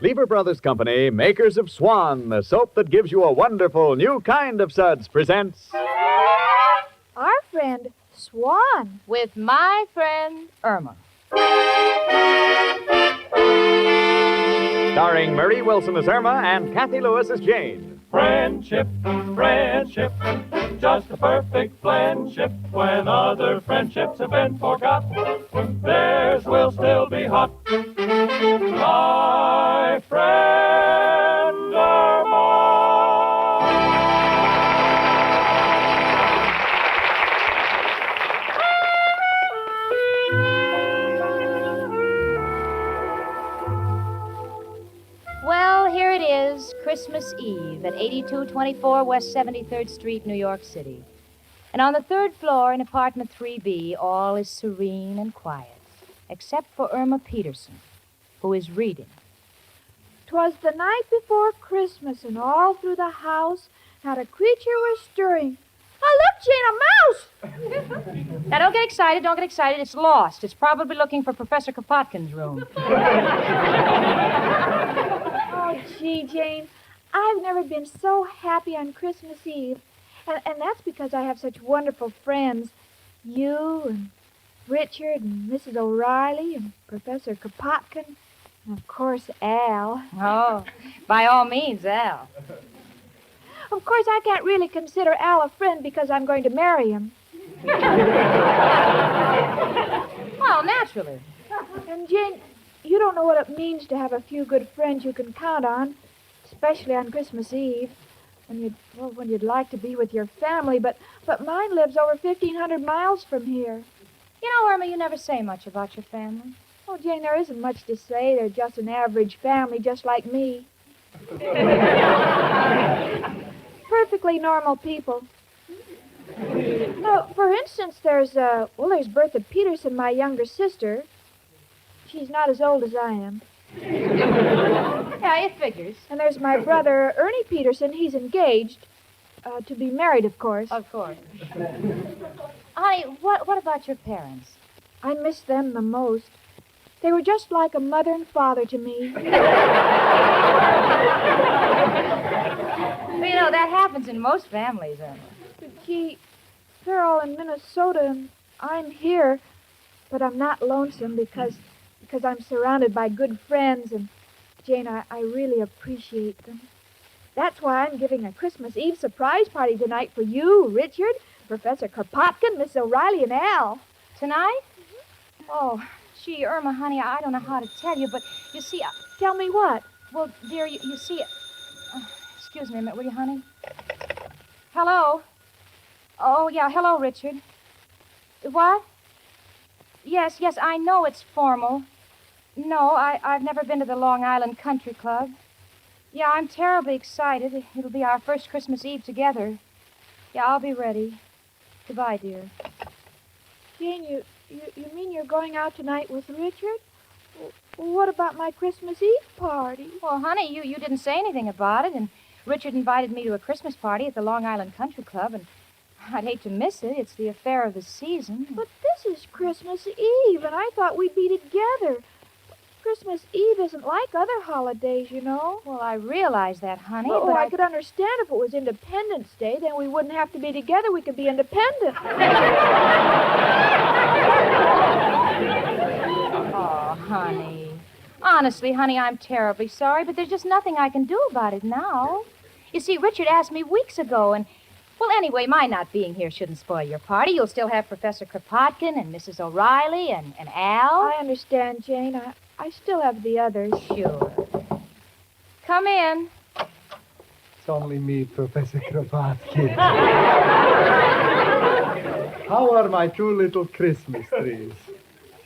Lever Brothers Company, makers of Swan, the soap that gives you a wonderful new kind of suds, presents... Our friend, Swan. With my friend, Irma. Starring Marie Wilson as Irma and Kathy Lewis as Jane. Friendship, friendship, just a perfect friendship. When other friendships have been forgot, theirs will still be hot. My friend Irma. Well, here it is, Christmas Eve at 8224 West 73rd Street, New York City. And on the third floor in apartment 3B, all is serene and quiet, except for Irma Peterson, who is reading. 'Twas the night before Christmas, and all through the house not a creature was stirring. Oh, look, Jane, a mouse! Now, don't get excited, don't get excited. It's lost. It's probably looking for Professor Kropotkin's room. Oh, gee, Jane, I've never been so happy on Christmas Eve. And that's because I have such wonderful friends. You and Richard and Mrs. O'Reilly and Professor Kropotkin and, of course, Al. Oh, by all means, Al. Of course, I can't really consider Al a friend because I'm going to marry him. Well, naturally. And, Jane, you don't know what it means to have a few good friends you can count on, especially on Christmas Eve, when you'd like to be with your family, but mine lives over 1,500 miles from here. You know, Irma, you never say much about your family. Oh, Jane, there isn't much to say. They're just an average family, just like me. Perfectly normal people. No, for instance, there's Bertha Peterson, my younger sister. She's not as old as I am. Yeah, it figures. And there's my brother, Ernie Peterson. He's engaged. To be married, of course. Of course. Honey, what about your parents? I miss them the most. They were just like a mother and father to me. Well, you know, that happens in most families, Irma. Gee, they're all in Minnesota, and I'm here. But I'm not lonesome because I'm surrounded by good friends, and, Jane, I really appreciate them. That's why I'm giving a Christmas Eve surprise party tonight for you, Richard, Professor Kropotkin, Miss O'Reilly, and Al. Tonight? Mm-hmm. Oh, gee, Irma, honey, I don't know how to tell you, but you see... Tell me what? Well, dear, you see... excuse me a minute, will you, honey? Hello? Oh, yeah, hello, Richard. What? Yes, I know it's formal. No, I've never been to the Long Island Country Club. Yeah, I'm terribly excited. It'll be our first Christmas Eve together. Yeah, I'll be ready. Goodbye, dear. Jane, you mean you're going out tonight with Richard? Well, what about my Christmas Eve party? Well, honey, you didn't say anything about it, and Richard invited me to a Christmas party at the Long Island Country Club, and I'd hate to miss it. It's the affair of the season. But this is Christmas Eve, and I thought we'd be together. Christmas Eve isn't like other holidays, you know. Well, I realize that, honey, but but I could understand if it was Independence Day. Then we wouldn't have to be together. We could be independent. Oh, honey. Honestly, honey, I'm terribly sorry, but there's just nothing I can do about it now. You see, Richard asked me weeks ago, and... Well, anyway, my not being here shouldn't spoil your party. You'll still have Professor Kropotkin and Mrs. O'Reilly and Al. I understand, Jane. I still have the others. Sure. Come in. It's only me, Professor Kropotkin. How are my two little Christmas trees?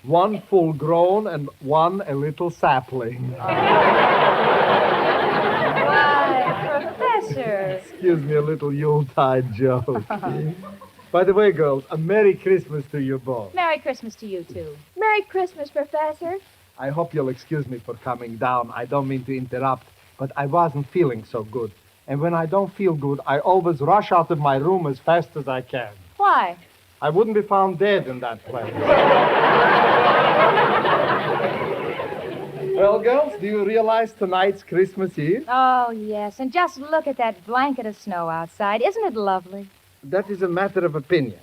One full grown and one a little sapling. Why, Professor. Excuse me, a little Yuletide joke. By the way, girls, a Merry Christmas to you both. Merry Christmas to you, too. Merry Christmas, Professor. I hope you'll excuse me for coming down. I don't mean to interrupt, but I wasn't feeling so good. And when I don't feel good, I always rush out of my room as fast as I can. Why? I wouldn't be found dead in that place. Well, girls, do you realize tonight's Christmas Eve? Oh, yes. And just look at that blanket of snow outside. Isn't it lovely? That is a matter of opinion.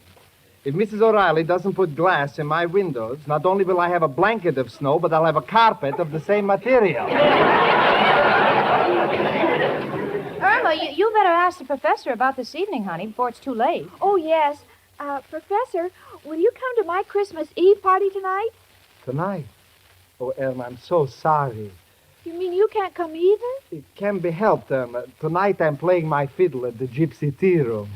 If Mrs. O'Reilly doesn't put glass in my windows, not only will I have a blanket of snow, but I'll have a carpet of the same material. Irma, you better ask the professor about this evening, honey, before it's too late. Oh, yes. Professor, will you come to my Christmas Eve party tonight? Tonight? Oh, Irma, I'm so sorry. You mean you can't come either? It can be helped, Irma. Tonight I'm playing my fiddle at the Gypsy Tea Room.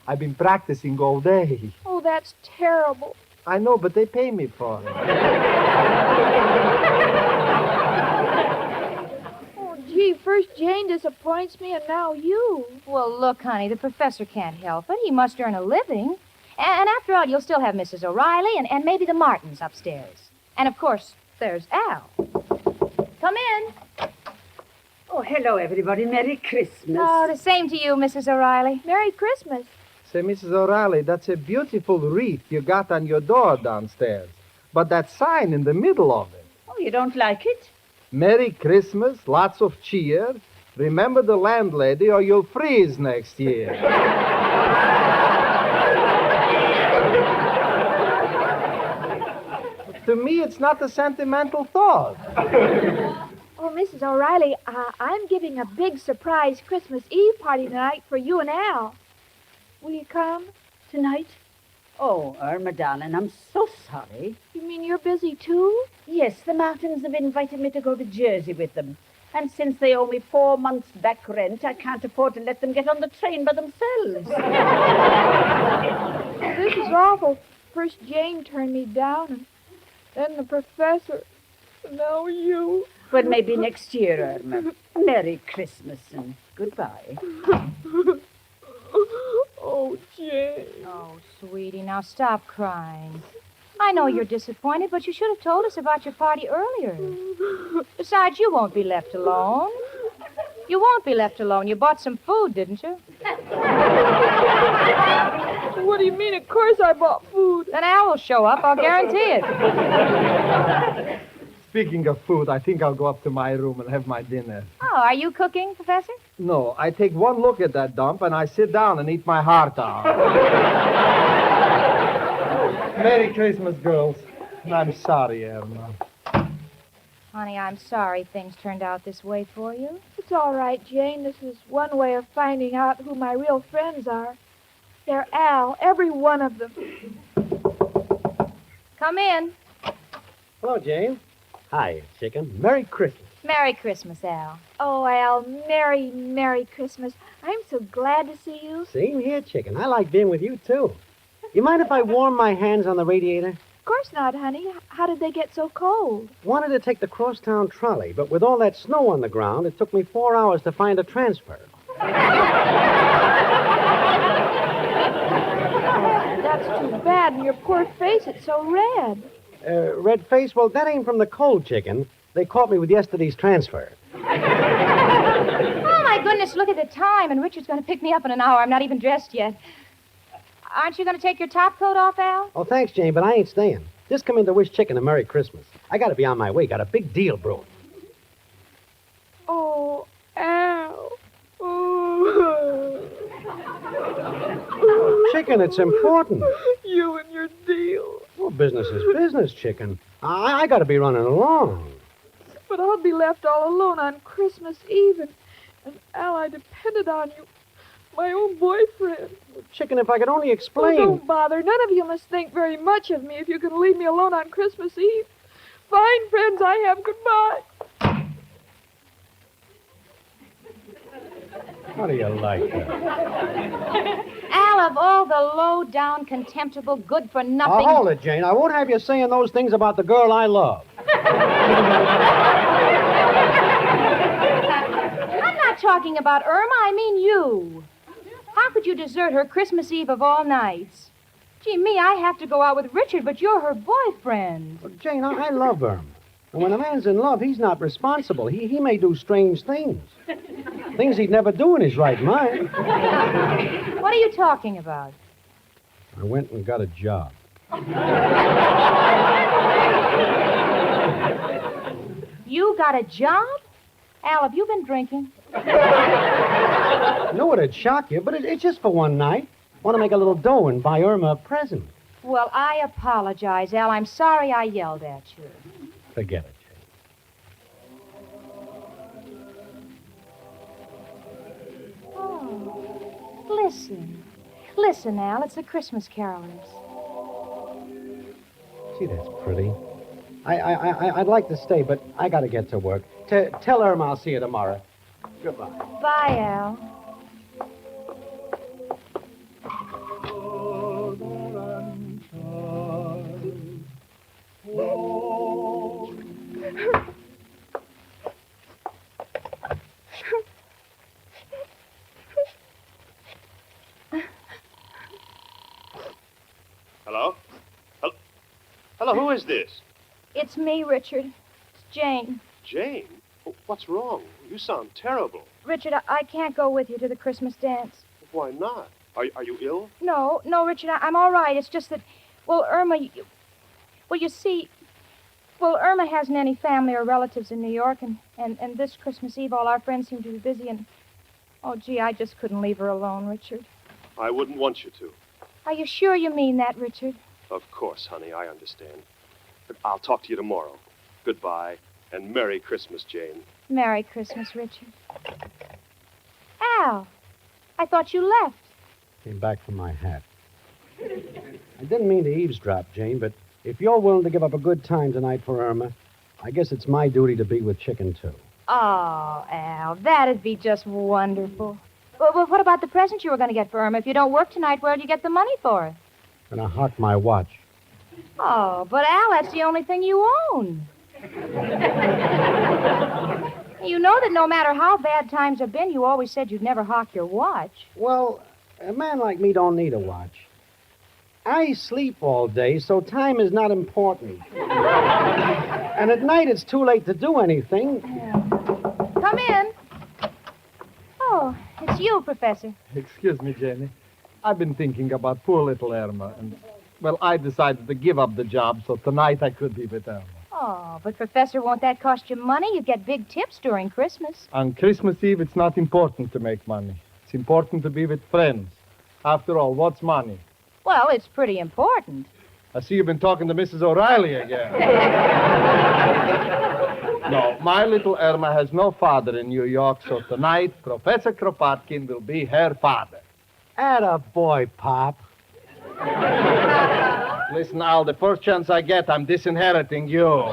I've been practicing all day. Oh, that's terrible. I know, but they pay me for it. Oh, gee, first Jane disappoints me and now you. Well, look, honey, the professor can't help it. He must earn a living. And after all, you'll still have Mrs. O'Reilly and maybe the Martins upstairs. And, of course, there's Al. Come in. Oh, hello, everybody. Merry Christmas. Oh, the same to you, Mrs. O'Reilly. Merry Christmas. Say, Mrs. O'Reilly, that's a beautiful wreath you got on your door downstairs. But that sign in the middle of it. Oh, you don't like it? Merry Christmas, lots of cheer. Remember the landlady or you'll freeze next year. To me, it's not a sentimental thought. Oh, Mrs. O'Reilly, I'm giving a big surprise Christmas Eve party tonight for you and Al. Will you come? Tonight? Oh, Irma, darling, I'm so sorry. You mean you're busy, too? Yes, the Martins have invited me to go to Jersey with them. And since they owe me 4 months' back rent, I can't afford to let them get on the train by themselves. This is awful. First Jane turned me down, and then the professor. Now you. Well, maybe next year, Irma. Merry Christmas and goodbye. Oh, Jane. Oh, sweetie, now stop crying. I know you're disappointed, but you should have told us about your party earlier. Besides, you won't be left alone. You won't be left alone. You bought some food, didn't you? What do you mean? Of course I bought food. Then Al will show up, I'll guarantee it. Speaking of food, I think I'll go up to my room and have my dinner. Oh, are you cooking, Professor? No, I take one look at that dump and I sit down and eat my heart out. Merry Christmas, girls. I'm sorry, Irma. Honey, I'm sorry things turned out this way for you. It's all right, Jane. This is one way of finding out who my real friends are. They're Al, every one of them. Come in. Hello, Jane. Hi, chicken. Merry Christmas. Merry Christmas, Al. Oh, Al, Merry, Merry Christmas. I'm so glad to see you. Same here, chicken. I like being with you, too. You mind if I warm my hands on the radiator? Of course not, honey. How did they get so cold? Wanted to take the crosstown trolley, but with all that snow on the ground, it took me 4 hours to find a transfer. That's too bad, and your poor face, it's so red. Red face? Well, that ain't from the cold, chicken. They caught me with yesterday's transfer. Oh, my goodness, look at the time, and Richard's going to pick me up in an hour. I'm not even dressed yet. Aren't you going to take your top coat off, Al? Oh, thanks, Jane, but I ain't staying. Just come in to wish chicken a Merry Christmas. I gotta be on my way. Got a big deal brewing. Oh, Al. Oh. Chicken, it's important. You and your deal. Well, business is business, chicken. I gotta be running along. But I'll be left all alone on Christmas Eve, and Al, I depended on you. My own boyfriend. Chicken, if I could only explain. Oh, don't bother. None of you must think very much of me if you can leave me alone on Christmas Eve. Fine friends I have. Goodbye. How do you like that? Al, of all the low-down, contemptible, good-for-nothing... Hold it, Jane. I won't have you saying those things about the girl I love. I'm not talking about Irma. I mean you. How could you desert her Christmas Eve of all nights? Gee, me, I have to go out with Richard, but you're her boyfriend. Well, Jane, I love her. And when a man's in love, he's not responsible. He may do strange things. Things he'd never do in his right mind. What are you talking about? I went and got a job. You got a job? Al, have you been drinking? I know it'd shock you, but it's just for one night. Want to make a little dough and buy Irma a present. Well, I apologize, Al. I'm sorry I yelled at you. Forget it, Jane. Oh, listen. Listen, Al, it's the Christmas carolers. Gee, that's pretty. I'd like to stay, but I got to get to work. Tell Irma I'll see you tomorrow. Goodbye. Bye, Al. Hello? Hello, who is this? It's me, Richard. It's Jane. Jane? Oh, what's wrong? You sound terrible. Richard, I can't go with you to the Christmas dance. Why not? Are you ill? No, Richard, I'm all right. It's just that, well, Irma, you see, Irma hasn't any family or relatives in New York, and this Christmas Eve, all our friends seem to be busy, and, oh, gee, I just couldn't leave her alone, Richard. I wouldn't want you to. Are you sure you mean that, Richard? Of course, honey, I understand. But I'll talk to you tomorrow. Goodbye, and Merry Christmas, Jane. Merry Christmas, Richard. Al, I thought you left. Came back for my hat. I didn't mean to eavesdrop, Jane, but if you're willing to give up a good time tonight for Irma, I guess it's my duty to be with Chicken, too. Oh, Al, that'd be just wonderful. Well, what about the present you were going to get for Irma? If you don't work tonight, where'd you get the money for it? Gonna hock my watch. Oh, but Al, that's the only thing you own. You know that no matter how bad times have been, you always said you'd never hawk your watch. Well, a man like me don't need a watch. I sleep all day, so time is not important. And at night, it's too late to do anything. Come in. Oh, it's you, Professor. Excuse me, Jenny. I've been thinking about poor little Irma, and, well, I decided to give up the job, so tonight I could be with Irma. Oh, but Professor, won't that cost you money? You get big tips during Christmas. On Christmas Eve, it's not important to make money. It's important to be with friends. After all, what's money? Well, it's pretty important. I see you've been talking to Mrs. O'Reilly again. No, my little Irma has no father in New York, so tonight, Professor Kropotkin will be her father. Atta boy, Pop. Listen, Al, the first chance I get, I'm disinheriting you.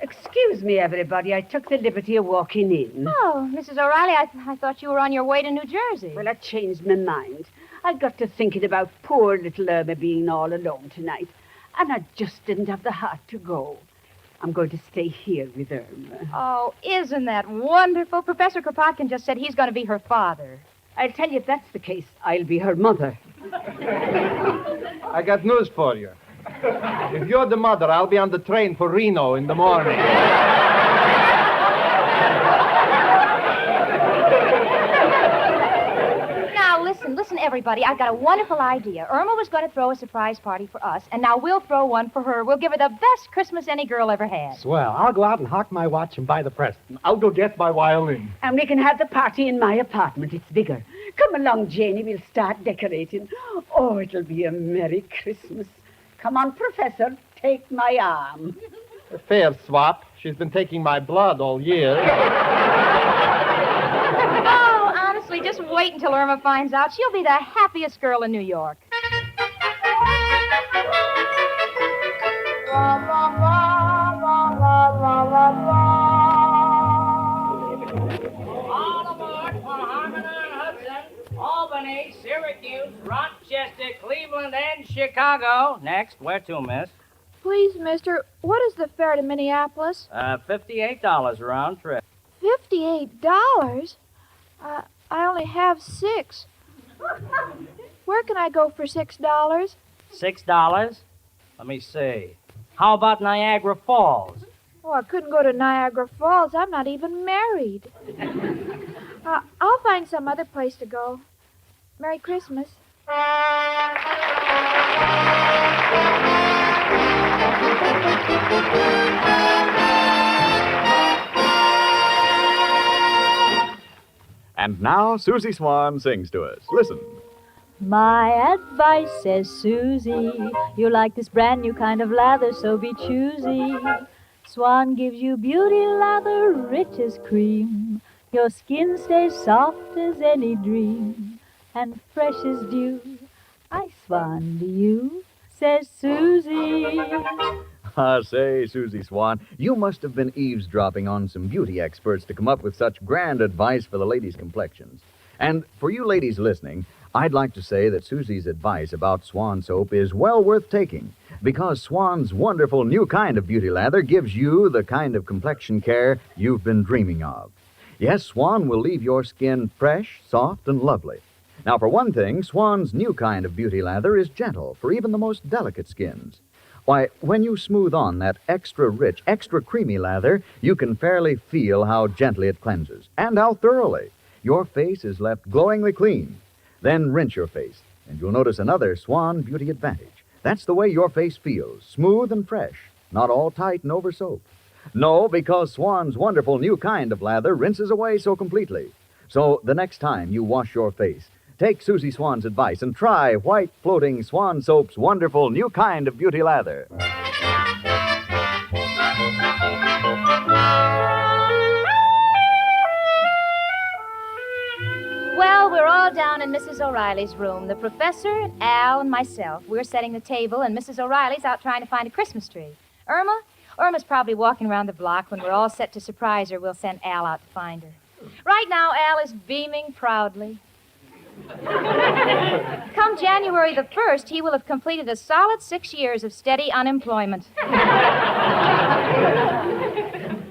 Excuse me, everybody. I took the liberty of walking in. Oh, Mrs. O'Reilly, I thought you were on your way to New Jersey. Well, I changed my mind. I got to thinking about poor little Irma being all alone tonight, and I just didn't have the heart to go. I'm going to stay here with Irma. Oh, isn't that wonderful? Professor Kropotkin just said he's going to be her father. I'll tell you, if that's the case, I'll be her mother. I got news for you. If you're the mother, I'll be on the train for Reno in the morning. Now, listen, everybody. I've got a wonderful idea. Irma was going to throw a surprise party for us, and now we'll throw one for her. We'll give her the best Christmas any girl ever had. Swell. I'll go out and hock my watch and buy the present. I'll go get my violin. And we can have the party in my apartment. It's bigger. Come along, Janie. We'll start decorating. Oh, it'll be a Merry Christmas. Come on, Professor. Take my arm. A fair swap. She's been taking my blood all year. Oh, honestly, just wait until Irma finds out. She'll be the happiest girl in New York. All aboard for Harmon and Hudson, Albany, Syracuse, Rochester, Cleveland, and Chicago. Next, where to, miss? Please, mister, what is the fare to Minneapolis? $58 round trip. $58? I only have $6. Where can I go for $6? $6? Let me see. How about Niagara Falls? Oh, I couldn't go to Niagara Falls. I'm not even married. I'll find some other place to go. Merry Christmas. And now Susie Swan sings to us. Listen. My advice, says Susie, you like this brand new kind of lather, so be choosy. Swan gives you beauty lather, rich as cream. Your skin stays soft as any dream, and fresh as dew. I swan to you, says Susie. Say, Susie Swan, you must have been eavesdropping on some beauty experts to come up with such grand advice for the ladies' complexions. And for you ladies listening, I'd like to say that Susie's advice about Swan soap is well worth taking, because Swan's wonderful new kind of beauty lather gives you the kind of complexion care you've been dreaming of. Yes, Swan will leave your skin fresh, soft, and lovely. Now, for one thing, Swan's new kind of beauty lather is gentle for even the most delicate skins. Why, when you smooth on that extra rich, extra creamy lather, you can fairly feel how gently it cleanses, and how thoroughly. Your face is left glowingly clean. Then rinse your face, and you'll notice another Swan beauty advantage. That's the way your face feels, smooth and fresh, not all tight and over soap. No, because Swan's wonderful new kind of lather rinses away so completely. So the next time you wash your face, take Susie Swan's advice and try white floating Swan soap's wonderful new kind of beauty lather. Well, we're all down in Mrs. O'Reilly's room. The professor, Al, and myself. We're setting the table, and Mrs. O'Reilly's out trying to find a Christmas tree. Irma's probably walking around the block. When we're all set to surprise her, we'll send Al out to find her. Right now, Al is beaming proudly. Come January the 1st, he will have completed a solid 6 years of steady unemployment.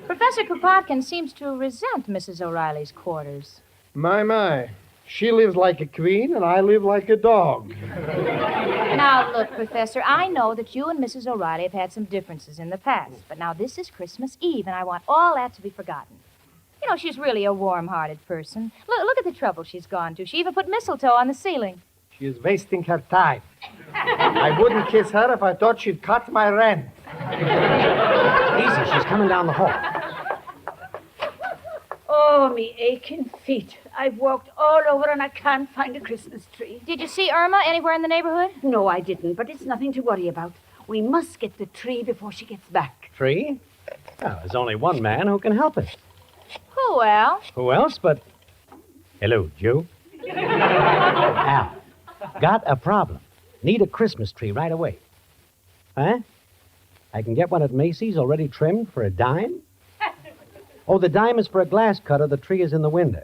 Professor Kropotkin seems to resent Mrs. O'Reilly's quarters. My. She lives like a queen, and I live like a dog. Now, look, Professor, I know that you and Mrs. O'Reilly have had some differences in the past, but now this is Christmas Eve, and I want all that to be forgotten. You know, she's really a warm-hearted person. Look at the trouble she's gone to. She even put mistletoe on the ceiling. She is wasting her time. I wouldn't kiss her if I thought she'd cut my rent. Easy, she's coming down the hall. Oh, me aching feet. I've walked all over and I can't find a Christmas tree. Did you see Irma anywhere in the neighborhood? No, I didn't, but it's nothing to worry about. We must get the tree before she gets back. Tree? Well, there's only one man who can help us. Who, Al? Who else but... Hello, Joe. Al, got a problem. Need a Christmas tree right away. Huh? I can get one at Macy's already trimmed for $10? Oh, the dime is for a glass cutter. The tree is in the window.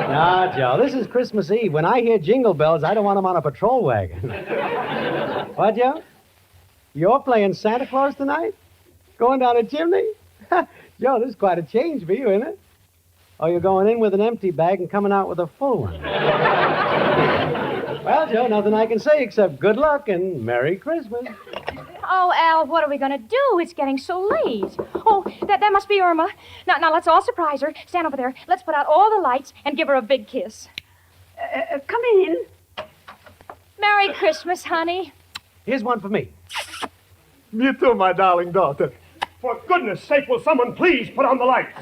No, Joe, this is Christmas Eve. When I hear jingle bells, I don't want them on a patrol wagon. What, Joe? You're playing Santa Claus tonight? Going down a chimney? Joe, this is quite a change for you, isn't it? Oh, you're going in with an empty bag and coming out with a full one. Well, Joe, nothing I can say except good luck and Merry Christmas. Oh, Al, what are we going to do? It's getting so late. Oh, that must be Irma. Now, let's all surprise her. Stand over there. Let's put out all the lights and give her a big kiss. Come in. Merry Christmas, honey. Here's one for me. Me too, my darling daughter. For goodness sake, will someone please put on the lights?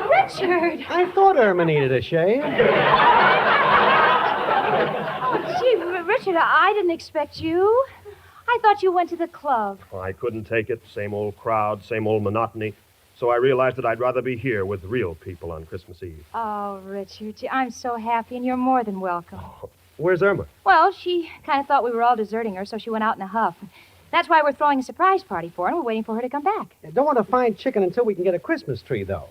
Richard. I thought Irma needed a shave. Gee, Richard, I didn't expect you. I thought you went to the club. Well, I couldn't take it. Same old crowd, same old monotony. So I realized that I'd rather be here with real people on Christmas Eve. Oh, Richard, gee, I'm so happy, and you're more than welcome. Where's Irma? Well, she kind of thought we were all deserting her, so she went out in a huff. That's why we're throwing a surprise party for her, and we're waiting for her to come back. Don't want to find chicken until we can get a Christmas tree, though.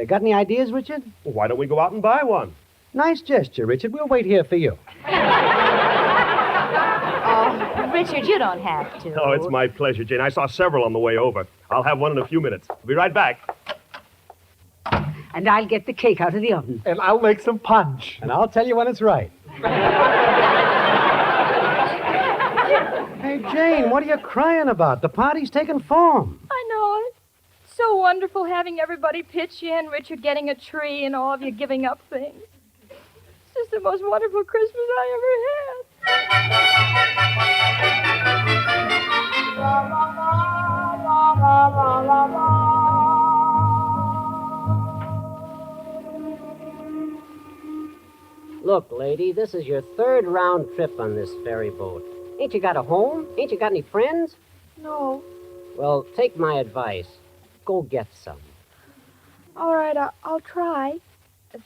Got any ideas, Richard? Well, why don't we go out and buy one? Nice gesture, Richard. We'll wait here for you. Oh, Richard, you don't have to. Oh, it's my pleasure, Jane. I saw several on the way over. I'll have one in a few minutes. I'll be right back. And I'll get the cake out of the oven. And I'll make some punch. And I'll tell you when it's right. Hey, Jane, what are you crying about? The party's taking form. I know it. So wonderful having everybody pitch in, Richard getting a tree, and all of you giving up things. It's just the most wonderful Christmas I ever had. Look, lady, this is your third round trip on this ferry boat. Ain't you got a home? Ain't you got any friends? No. Well, take my advice. Go get some. All right, I'll try.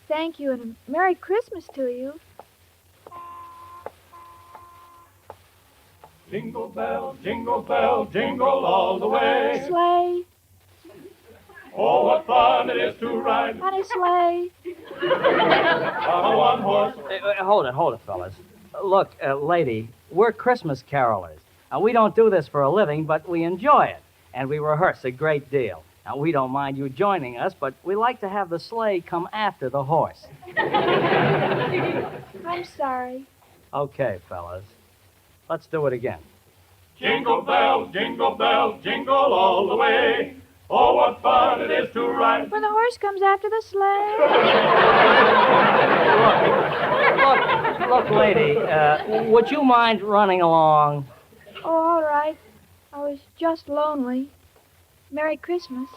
Thank you, and a Merry Christmas to you. Jingle bell, jingle all the way. Sleigh, Oh, what fun it is to ride on a sleigh. on a one-horse. Hold it, fellas. Look, lady, we're Christmas carolers. We don't do this for a living, but we enjoy it, and we rehearse a great deal. Now, we don't mind you joining us, but we like to have the sleigh come after the horse. I'm sorry. Okay, fellas. Let's do it again. Jingle bells, jingle all the way. Oh, what fun it is to ride. When the horse comes after the sleigh. Look, lady, would you mind running along? Oh, all right. I was just lonely. Merry Christmas.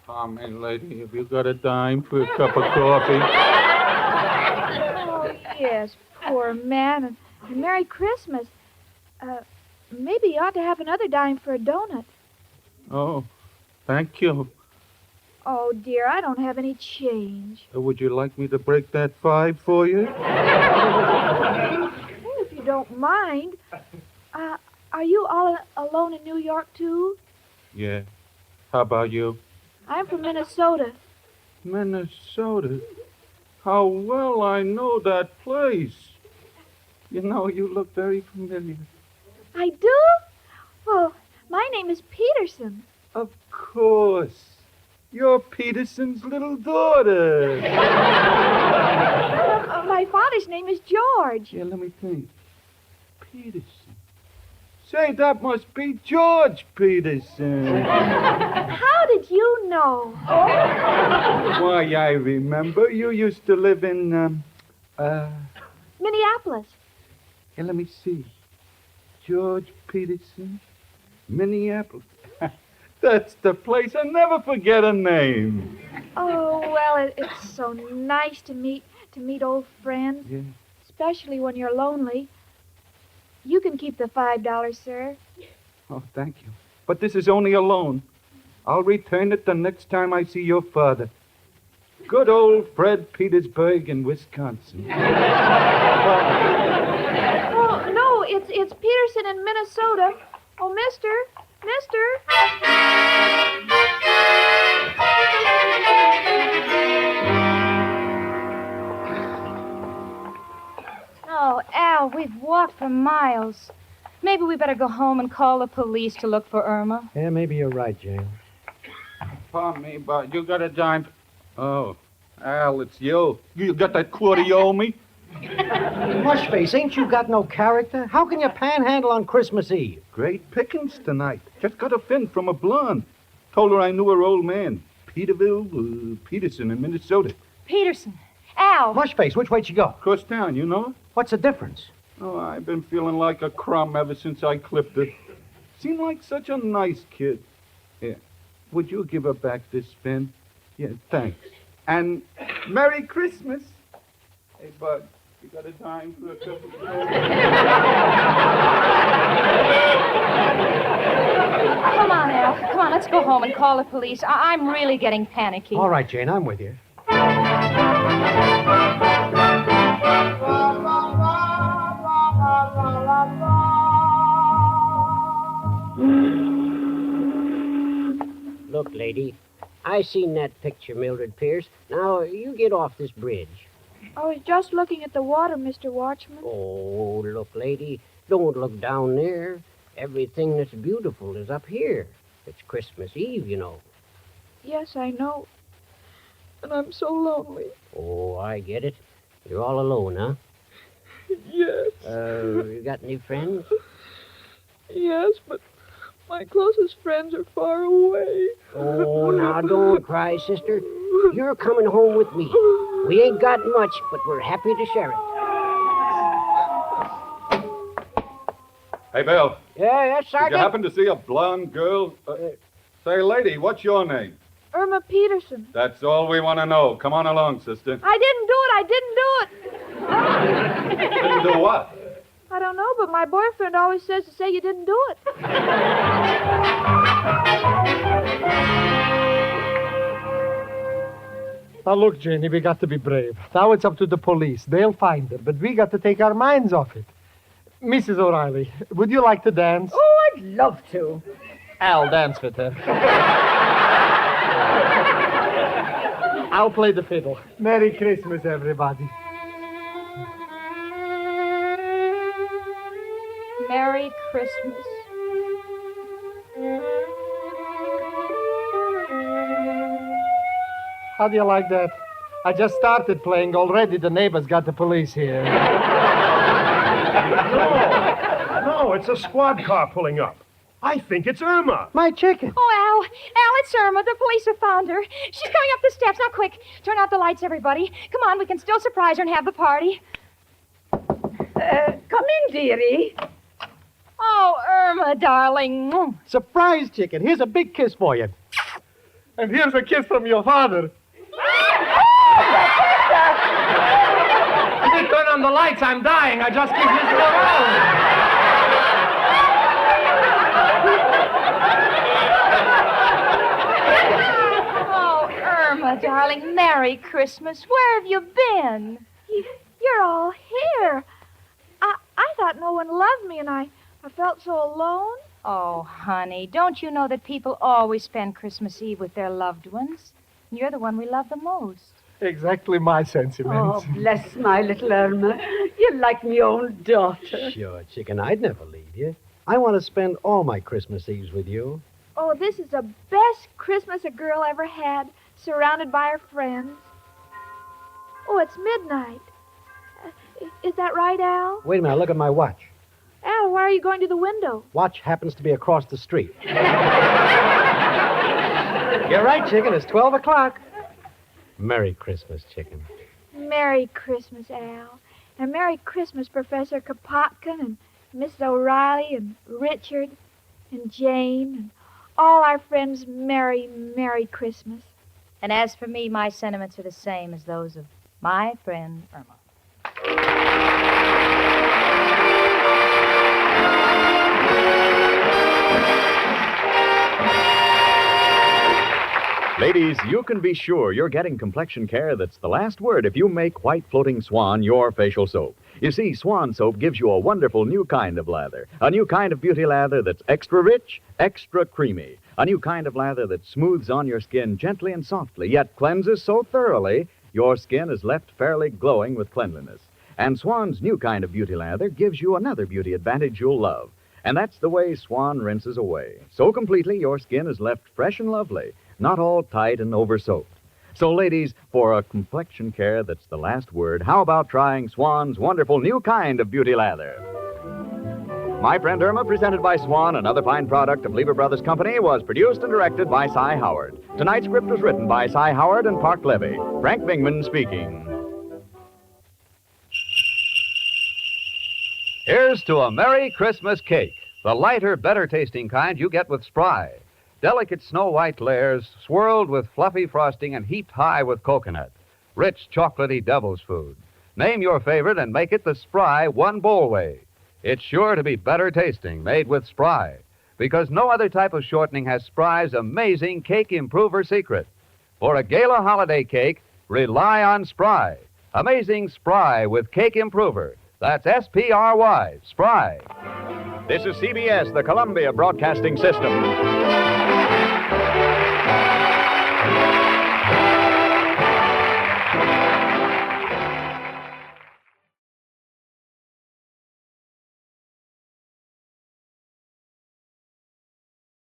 Come in, lady. Have you got a dime for a cup of coffee? Oh, yes, poor man. And Merry Christmas. Maybe you ought to have another dime for a donut. Oh, thank you. Oh, dear, I don't have any change. Would you like me to break that 5 for you? Well, if you don't mind. Are you all alone in New York, too? Yeah. How about you? I'm from Minnesota. Minnesota? How well I know that place. You know, you look very familiar. I do? Well, my name is Peterson. Of course. You're Peterson's little daughter. My father's name is George. Yeah, let me think. Peterson. Say, that must be George Peterson. How did you know? Why, I remember. You used to live in, Minneapolis. Here, let me see. George Peterson, Minneapolis. That's the place. I never forget a name. Oh, well, it's so nice to meet old friends. Yeah. Especially when you're lonely. You can keep the $5, sir. Oh, thank you. But this is only a loan. I'll return it the next time I see your father. Good old Fred Petersburg in Wisconsin. Oh, no, it's Peterson in Minnesota. Oh, mister. Oh, Al, we've walked for miles. Maybe we better go home and call the police to look for Irma. Yeah, maybe you're right, Jane. Pardon me, but you got a dime. Oh, Al, it's you. You got that quarter you owe me? Mushface, ain't you got no character? How can you panhandle on Christmas Eve? Great pickings tonight. Just got a fin from a blonde. Told her I knew her old man. Peterson in Minnesota. Peterson. Al. Mushface, which way'd you go? Across town, you know? What's the difference? Oh, I've been feeling like a crumb ever since I clipped her. Seemed like such a nice kid. Yeah. Would you give her back this fin? Yeah, thanks. And Merry Christmas. Hey, Bud, you got a dime for a cup of coffee? Come on, Al. Come on, let's go home and call the police. I'm really getting panicky. All right, Jane, I'm with you. Look, lady, I seen that picture, Mildred Pierce. Now, you get off this bridge. I was just looking at the water, Mr. Watchman. Oh, look, lady, don't look down there. Everything that's beautiful is up here. It's Christmas Eve, you know. Yes, I know. And I'm so lonely. Oh, I get it. You're all alone, huh? Yes. You got any friends? Yes, but my closest friends are far away. Oh, now don't cry, sister. You're coming home with me. We ain't got much, but we're happy to share it. Hey, Bill. Yeah, yes, Did you Sergeant? happen to see a blonde girl? Say, lady, what's your name? Irma Peterson. That's all we want to know. Come on along, sister. I didn't do it. I didn't do it. Didn't do what? I don't know, but my boyfriend always says to say you didn't do it. Now, look, Janie, we got to be brave. Now it's up to the police. They'll find her, but we got to take our minds off it. Mrs. O'Reilly, would you like to dance? Oh, I'd love to. I'll dance with her. I'll play the fiddle. Merry Christmas, everybody. Merry Christmas. How do you like that? I just started playing. Already the neighbors got the police here. No, it's a squad car pulling up. I think it's Irma. My chicken. Oh, Al, it's Irma. The police have found her. She's coming up the steps. Now, quick, turn out the lights, everybody. Come on, we can still surprise her and have the party. Come in, dearie. Oh, Irma, darling. Surprise, chicken. Here's a big kiss for you. And here's a kiss from your father. They turn on the lights. I'm dying. I just keep missing around. Oh, Irma, darling, Merry Christmas. Where have you been? You're all here. I thought no one loved me, and I felt so alone. Oh, honey, don't you know that people always spend Christmas Eve with their loved ones? You're the one we love the most. Exactly my sentiments. Oh, bless my little Irma. You're like my own daughter. Sure, chicken. I'd never leave you. I want to spend all my Christmas Eves with you. Oh, this is the best Christmas a girl ever had, surrounded by her friends. Oh, it's midnight. Is that right, Al? Wait a minute. Look at my watch. Al, why are you going to the window? Watch happens to be across the street. You're right, chicken. It's 12 o'clock. Merry Christmas, chicken. Merry Christmas, Al. And Merry Christmas, Professor Kropotkin and Mrs. O'Reilly and Richard and Jane and all our friends. Merry, Merry Christmas. And as for me, my sentiments are the same as those of my friend Irma. Ladies, you can be sure you're getting complexion care that's the last word if you make White Floating Swan your facial soap. You see, Swan soap gives you a wonderful new kind of lather. A new kind of beauty lather that's extra rich, extra creamy. A new kind of lather that smooths on your skin gently and softly, yet cleanses so thoroughly your skin is left fairly glowing with cleanliness. And Swan's new kind of beauty lather gives you another beauty advantage you'll love. And that's the way Swan rinses away. So completely, your skin is left fresh and lovely, not all tight and over-soaped. So, ladies, for a complexion care that's the last word, how about trying Swan's wonderful new kind of beauty lather? My Friend Irma, presented by Swan, another fine product of Lever Brothers Company, was produced and directed by Cy Howard. Tonight's script was written by Cy Howard and Park Levy. Frank Bingman speaking. Here's to a Merry Christmas cake, the lighter, better-tasting kind you get with Spry. Delicate snow-white layers swirled with fluffy frosting and heaped high with coconut. Rich, chocolatey devil's food. Name your favorite and make it the Spry one-bowl way. It's sure to be better tasting, made with Spry, because no other type of shortening has Spry's amazing cake improver secret. For a gala holiday cake, rely on Spry. Amazing Spry with cake improver. That's S-P-R-Y, Spry. This is CBS, the Columbia Broadcasting System.